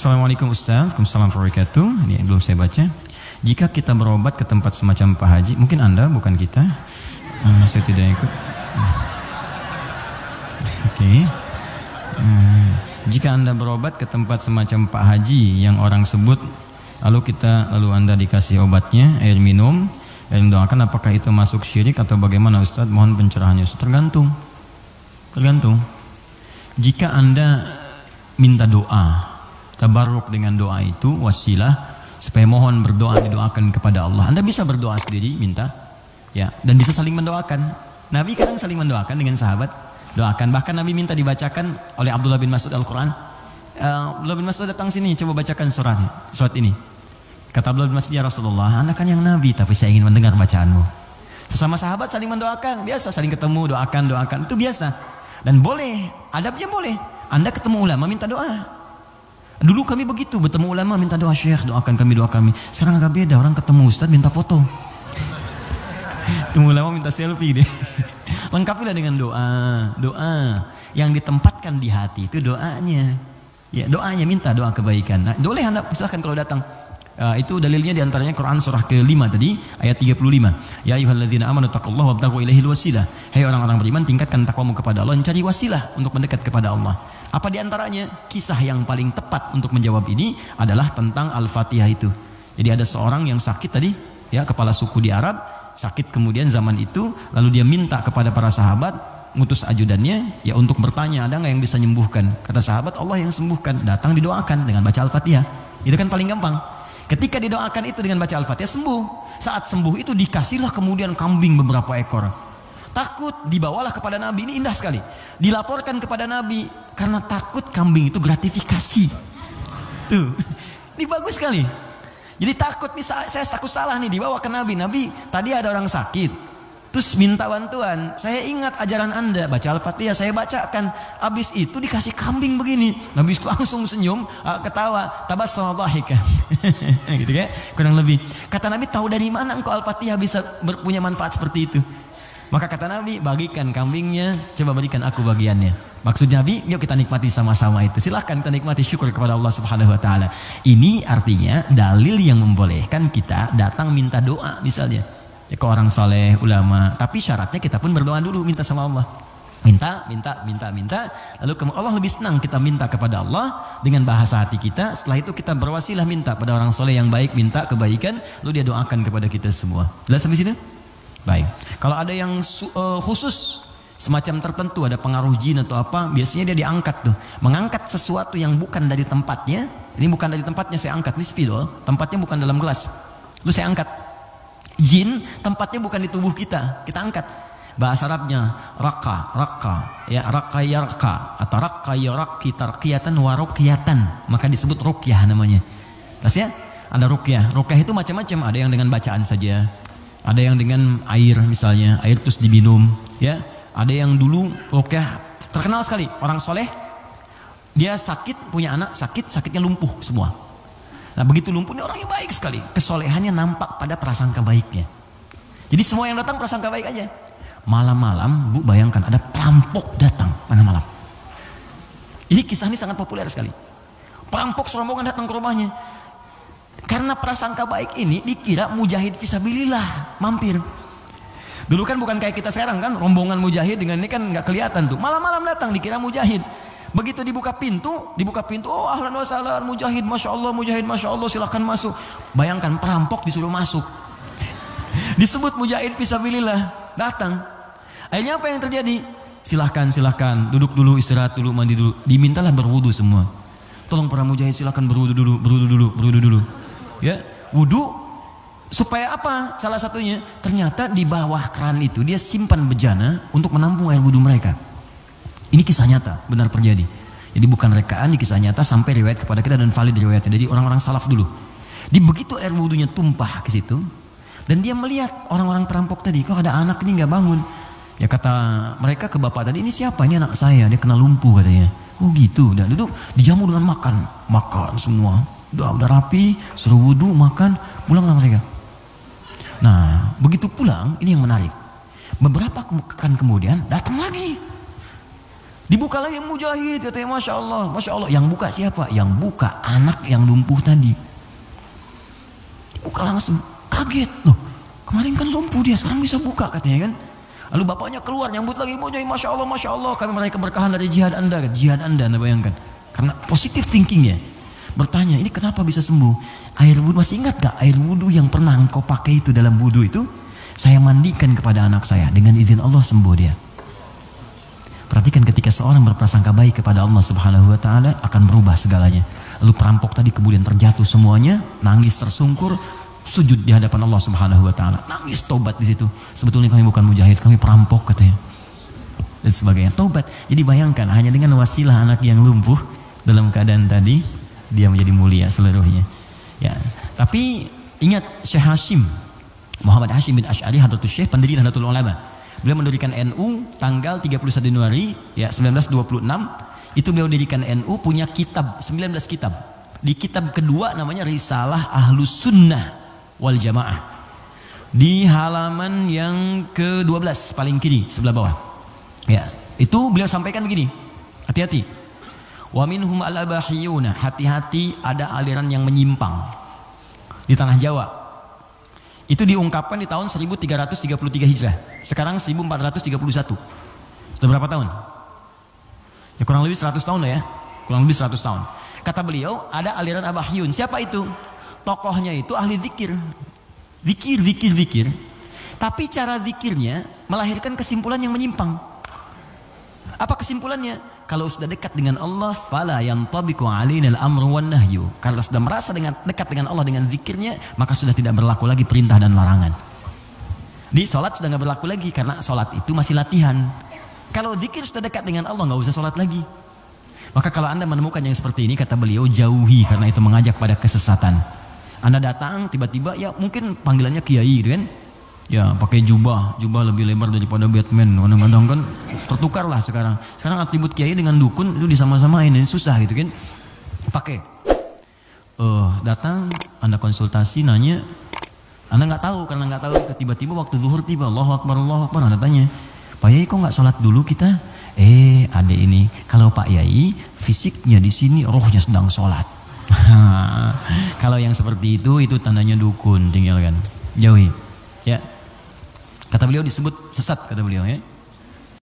Assalamualaikum Ustaz, Waalaikumsalam warahmatullahi wabarakatuh. Ini yang belum saya baca. Jika kita berobat ke tempat semacam Pak Haji, mungkin Anda bukan kita, saya tidak ikut. Oke. Jika Anda berobat ke tempat semacam Pak Haji yang orang sebut, lalu Anda dikasih obatnya, air minum, yang doakan, apakah itu masuk syirik atau bagaimana Ustaz? Mohon pencerahannya Ustaz. Tergantung. Jika Anda minta doa, tabarruk dengan doa itu wasilah supaya mohon berdoa, didoakan kepada Allah. Anda bisa berdoa sendiri, minta, ya, dan bisa saling mendoakan. Nabi kadang saling mendoakan dengan sahabat, doakan. Bahkan Nabi minta dibacakan oleh Abdullah bin Mas'ud Al-Quran. Abdullah bin Mas'ud datang sini, coba bacakan surat ini. Kata Abdullah bin Mas'ud, ya Rasulullah, Anda kan yang Nabi, tapi saya ingin mendengar bacaanmu. Sesama sahabat saling mendoakan, biasa, saling ketemu, doakan, itu biasa. Dan boleh, adabnya boleh. Anda ketemu ulama, minta doa. Dulu kami begitu, bertemu ulama minta doa, Syekh doakan kami, doa kami. Sekarang agak beda, orang ketemu Ustaz minta foto. Ketemu ulama minta selfie deh. Lengkapilah dengan doa yang ditempatkan di hati, itu doanya. Ya, doanya, minta doa kebaikan. Nah, boleh Anda silahkan kalau datang. Itu dalilnya diantaranya Quran surah ke-5 tadi ayat 35. Ya ayyuhalladzina amanu taqullaha wabtaghu ilaihil wasilah. Hai orang-orang beriman, tingkatkan takwamu kepada Allah, cari wasilah untuk mendekat kepada Allah. Apa diantaranya? Kisah yang paling tepat untuk menjawab ini adalah tentang Al-Fatihah itu. Jadi ada seorang yang sakit tadi, ya, kepala suku di Arab, sakit kemudian zaman itu, lalu dia minta kepada para sahabat, ngutus ajudannya, ya, untuk bertanya ada nggak yang bisa menyembuhkan. Kata sahabat, Allah yang sembuhkan. Datang didoakan dengan baca Al-Fatihah. Itu kan paling gampang. Ketika didoakan itu dengan baca Al-Fatihah, sembuh. Saat sembuh itu dikasihlah kemudian kambing beberapa ekor. Takut, dibawalah kepada Nabi. Ini indah sekali. Dilaporkan kepada Nabi karena takut kambing itu gratifikasi. Tuh, ini bagus sekali. Jadi takut, saya takut salah nih, dibawa ke Nabi. Nabi, tadi ada orang sakit, terus minta bantuan. Saya ingat ajaran Anda, baca Al-Fatihah, saya bacakan. Habis itu dikasih kambing begini. Nabi langsung senyum, ketawa, tabassama dhahikan. Gitu kan? Kurang lebih. Kata Nabi, tahu dari mana engkau Al-Fatihah bisa punya manfaat seperti itu? Maka kata Nabi, bagikan kambingnya, coba berikan aku bagiannya. Maksud Nabi, yuk kita nikmati sama-sama itu. Silahkan kita nikmati, syukur kepada Allah Subhanahu Wa Taala. Ini artinya dalil yang membolehkan kita datang minta doa misalnya. Ya, ke orang saleh, ulama. Tapi syaratnya kita pun berdoa dulu, minta sama Allah. Minta. Lalu Allah lebih senang kita minta kepada Allah dengan bahasa hati kita. Setelah itu kita berwasilah minta pada orang saleh yang baik, minta kebaikan, lalu dia doakan kepada kita semua. Jelas sampai sini? Baik. Kalau ada yang khusus semacam tertentu, ada pengaruh jin atau apa, biasanya dia diangkat tuh. Mengangkat sesuatu yang bukan dari tempatnya. Ini bukan dari tempatnya, saya angkat. Ini spidol, tempatnya bukan dalam gelas. Lalu saya angkat. Jin tempatnya bukan di tubuh kita angkat. Bahasa Arabnya raka, ya, raka yarka atau raka yaraki tarqiyatan wa ruqyatan, maka disebut ruqyah namanya. Terus ya, ada ruqyah. Ruqyah itu macam-macam, ada yang dengan bacaan saja, ada yang dengan air misalnya, air terus diminum, ya. Ada yang dulu ruqyah terkenal sekali, orang soleh, dia sakit, punya anak sakit, sakitnya lumpuh semua. Nah begitu lumpuh, ini orangnya baik sekali. Kesolehannya nampak pada prasangka baiknya. Jadi semua yang datang prasangka baik aja. Malam-malam, Bu, bayangkan ada perampok datang tengah malam. Ini kisah ini sangat populer sekali. Perampok serombongan datang ke rumahnya. Karena prasangka baik ini dikira mujahid fisabilillah mampir. Dulu kan bukan kayak kita sekarang kan, rombongan mujahid dengan ini kan nggak kelihatan tuh. Malam-malam datang dikira mujahid. Begitu dibuka pintu, oh ahlan wa sahlan mujahid, masya Allah, silahkan masuk. Bayangkan perampok disuruh masuk. Disebut mujahid fisabilillah, datang. Akhirnya apa yang terjadi? Silahkan, duduk dulu, istirahat dulu, mandi dulu. Dimintalah berwudu semua. Tolong para mujahid silahkan berwudu dulu. Ya, wudu supaya apa? Salah satunya, ternyata di bawah keran itu dia simpan bejana untuk menampung air wudu mereka. Ini kisah nyata, benar terjadi. Jadi bukan rekaan, di kisah nyata sampai riwayat kepada kita dan valid riwayatnya. Jadi orang-orang salaf dulu. Di begitu air wudunya tumpah ke situ, dan dia melihat orang-orang perampok tadi, kok ada anak ini nggak bangun. Ya kata mereka ke bapak tadi, ini siapa? Ini anak saya, dia kena lumpuh katanya. Oh gitu, udah duduk, dijamu dengan makan semua. Udah rapi, suruh wudu, makan, pulanglah mereka. Nah, begitu pulang, ini yang menarik. Beberapa pekan kemudian datang lagi. Dibuka lagi yang mujahid, katanya Masya Allah, Masya Allah. Yang buka siapa? Yang buka anak yang lumpuh tadi. Dibuka langsung, kaget loh. Kemarin kan lumpuh dia, sekarang bisa buka katanya kan. Lalu bapaknya keluar nyambut lagi, mujahid, Masya Allah, Masya Allah. Kami meraih keberkahan dari jihad Anda, jihad Anda bayangkan. Karena positif thinkingnya. Bertanya, ini kenapa bisa sembuh? Air wudhu, masih ingat gak air wudhu yang pernah engkau pakai itu dalam wudhu itu? Saya mandikan kepada anak saya, dengan izin Allah sembuh dia. Perhatikan ketika seorang berprasangka baik kepada Allah Subhanahu wa taala akan berubah segalanya. Lalu perampok tadi kemudian terjatuh semuanya, nangis tersungkur, sujud di hadapan Allah Subhanahu wa taala. Nangis tobat di situ. Sebetulnya kami bukan mujahid, kami perampok katanya. Dan sebagainya. Tobat. Jadi bayangkan hanya dengan wasilah anak yang lumpuh dalam keadaan tadi dia menjadi mulia seluruhnya. Ya. Tapi ingat Syekh Hashim Muhammad Hashim bin Asy'ari Hadratus Syekh pendiri Nahdlatul Ulama. Beliau mendirikan NU tanggal 31 Januari ya 1926. Itu beliau dirikan NU, punya kitab 19 kitab. Di kitab kedua namanya Risalah Ahlus Sunnah wal Jamaah. Di halaman yang ke-12 paling kiri sebelah bawah. Ya, itu beliau sampaikan begini. Hati-hati. Wa minhum al-abahiyuna, hati-hati ada aliran yang menyimpang di tanah Jawa. Itu diungkapkan di tahun 1333 Hijrah. Sekarang 1431. Sudah berapa tahun? Ya kurang lebih 100 tahun lah ya. Kurang lebih 100 tahun. Kata beliau, ada aliran Abahiyun. Siapa itu? Tokohnya itu ahli zikir. Zikir. Tapi cara zikirnya melahirkan kesimpulan yang menyimpang. Apa kesimpulannya? Kalau sudah dekat dengan Allah, fala yantabiqu alaina al-amru wan nahyu. Kalau sudah merasa dekat dengan Allah dengan zikirnya, maka sudah tidak berlaku lagi perintah dan larangan. Di sholat sudah nggak berlaku lagi karena sholat itu masih latihan. Kalau zikir sudah dekat dengan Allah, nggak usah sholat lagi. Maka kalau Anda menemukan yang seperti ini, kata beliau, jauhi karena itu mengajak pada kesesatan. Anda datang tiba-tiba, ya mungkin panggilannya kiai, kan? Ya pakai jubah lebih lebar daripada Batman. Kadang-kadang kan tertukar lah sekarang. Sekarang atribut kiai dengan dukun itu disama-samain, ini susah gitu kan. Pakai. Datang, Anda konsultasi, nanya, Anda nggak tahu karena nggak tahu. Tiba-tiba waktu zuhur tiba, Allahu Akbar, Anda tanya, Pak Yai kok nggak sholat dulu kita? Adek ini, kalau Pak Yai fisiknya di sini, rohnya sedang sholat. Kalau yang seperti itu tandanya dukun, tinggalkan, jauhi. Ya. Kata beliau disebut sesat, kata beliau ya.